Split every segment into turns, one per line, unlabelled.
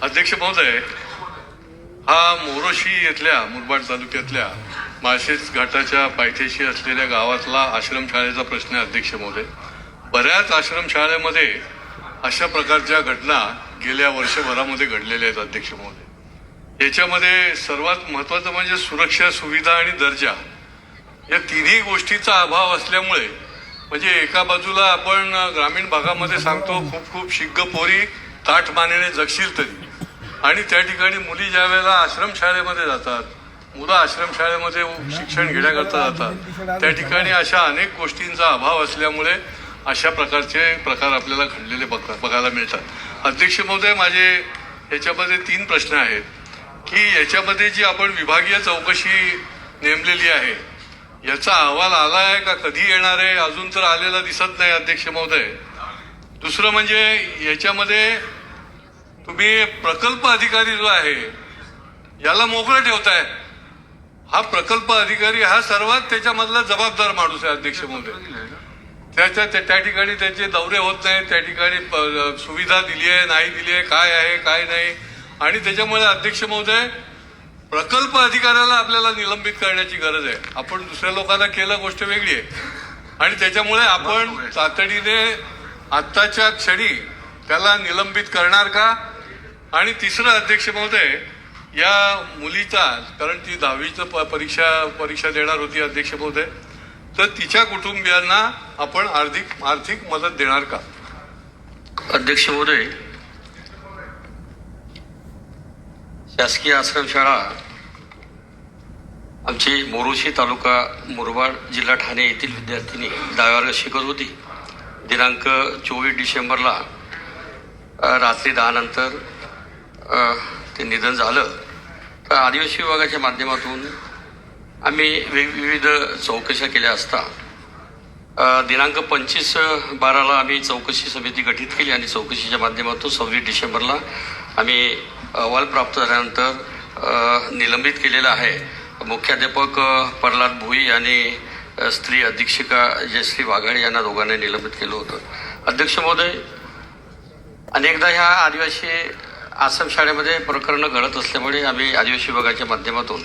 अध्यक्ष महोदय, हा मोरोशी येथल्या मुरबाड तालुक्यातल्या माळशेज घाटाच्या पायथ्याशी असलेल्या गावातला आश्रमशाळेचा प्रश्न आहे. अध्यक्ष महोदय, बऱ्याच आश्रमशाळेमध्ये अशा प्रकारच्या घटना गेल्या वर्षभरामध्ये घडलेल्या आहेत. अध्यक्ष महोदय, याच्यामध्ये सर्वात महत्त्वाचं म्हणजे सुरक्षा, सुविधा आणि दर्जा या तिन्ही गोष्टीचा अभाव असल्यामुळे, म्हणजे एका बाजूला आपण ग्रामीण भागामध्ये सांगतो खूप खूप शिग्ग पोरी ताठ मानेने जगशील तरी, आणि त्या ठिकाणी मुली ज्या वेळेला आश्रमशाळेमध्ये जातात, मुलं आश्रमशाळेमध्ये शिक्षण घेण्याकरता जातात, त्या ठिकाणी अशा अनेक गोष्टींचा अभाव असल्यामुळे अशा प्रकारचे प्रकार आपल्याला घडलेले बघायला मिळतात. अध्यक्ष महोदय, माझे याच्यामध्ये 3 प्रश्न आहेत की याच्यामध्ये जी आपण विभागीय चौकशी नेमलेली आहे याचा अहवाल आला आहे का, कधी येणार आहे? अजून तर आलेला दिसत नाही. अध्यक्ष महोदय, दुसरं म्हणजे याच्यामध्ये तुम्ही प्रकल्प अधिकारी जो आहे याला मोकळं ठेवताय. हा प्रकल्प अधिकारी हा सर्वात त्याच्यामधला जबाबदार माणूस आहे. अध्यक्ष महोदय, त्या ठिकाणी त्याचे दौरे होत नाहीत, त्या ठिकाणी सुविधा दिली आहे नाही दिली आहे, काय आहे काय नाही, आणि त्याच्यामुळे अध्यक्ष महोदय प्रकल्प अधिकाऱ्याला आपल्याला निलंबित करण्याची गरज आहे. आपण दुसऱ्या लोकांना केलं गोष्ट वेगळी आहे, आणि त्याच्यामुळे आपण तातडीने आत्ताच्या क्षणी त्याला निलंबित करणार का? आणि तिसरं अध्यक्ष महोदय, या मुलीचा, कारण ती 10वीचं परीक्षा देणार होती अध्यक्ष महोदय, तर तिच्या कुटुंबियांना आपण आर्थिक मदत देणार का?
अध्यक्ष महोदय, शासकीय आश्रमशाळा आमची मोरोशी तालुका मुरबाड जिल्हा ठाणे येथील विद्यार्थिनी 10वी वर्गात शिकत होती. दिनांक 24 डिसेंबरला रात्री 10 नंतर ते निधन झालं. तर आदिवासी विभागाच्या माध्यमातून आम्ही विविध चौकशा केल्या असता दिनांक 25/12ला आम्ही चौकशी समिती गठीत केली, आणि चौकशीच्या माध्यमातून 26 डिसेंबरला आम्ही अहवाल प्राप्त झाल्यानंतर निलंबित केलेला आहे. मुख्याध्यापक प्रल्हाद भोई आणि स्त्री अधीक्षिका जयश्री वाघाडे यांना दोघांना निलंबित केलं होतं. अध्यक्ष महोदय, अनेकदा ह्या आदिवासी आश्रमशाळेमध्ये प्रकरणं घडत असल्यामुळे आम्ही आदिवासी विभागाच्या माध्यमातून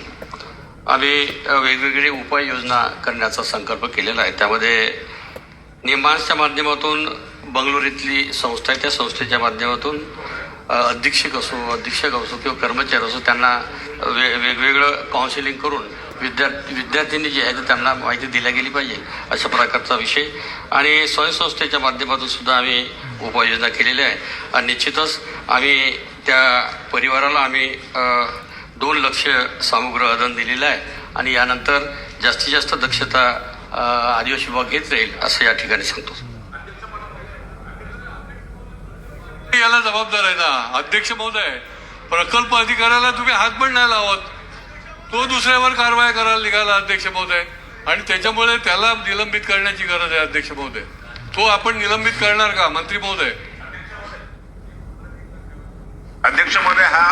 आम्ही वेगवेगळी उपाययोजना करण्याचा संकल्प केलेला आहे. त्यामध्ये निमांसच्या माध्यमातून बंगलोर इथली संस्था आहे, त्या संस्थेच्या माध्यमातून अधीक्षक असो किंवा कर्मचारी असो त्यांना वेगवेगळं काउन्सिलिंग करून विद्यार्थ्यांनी जे आहे तर त्यांना माहिती दिल्या गेली पाहिजे अशा प्रकारचा विषय, आणि स्वयंसंस्थेच्या माध्यमातून सुद्धा आम्ही उपाययोजना केलेल्या आहे. आणि निश्चितच आम्ही त्या परिवाराला आम्ही 2 लाख सामुग्री अनुदान दिलेलं आहे, आणि यानंतर जास्तीत जास्त दक्षता आदिवासी विभाग घेत राहील असं या ठिकाणी सांगतो.
याला जबाबदार आहे ना अध्यक्ष महोदय. प्रकल्प अधिकाऱ्याला तुम्ही हात पण नाही लावत, तो दुसऱ्यावर कारवाई करायला निघाला अध्यक्ष महोदय, आणि त्याच्यामुळे त्याला निलंबित करण्याची गरज आहे. अध्यक्ष महोदय, तो आपण निलंबित करणार का? मंत्री महोदय.
अध्यक्ष महोदय, हा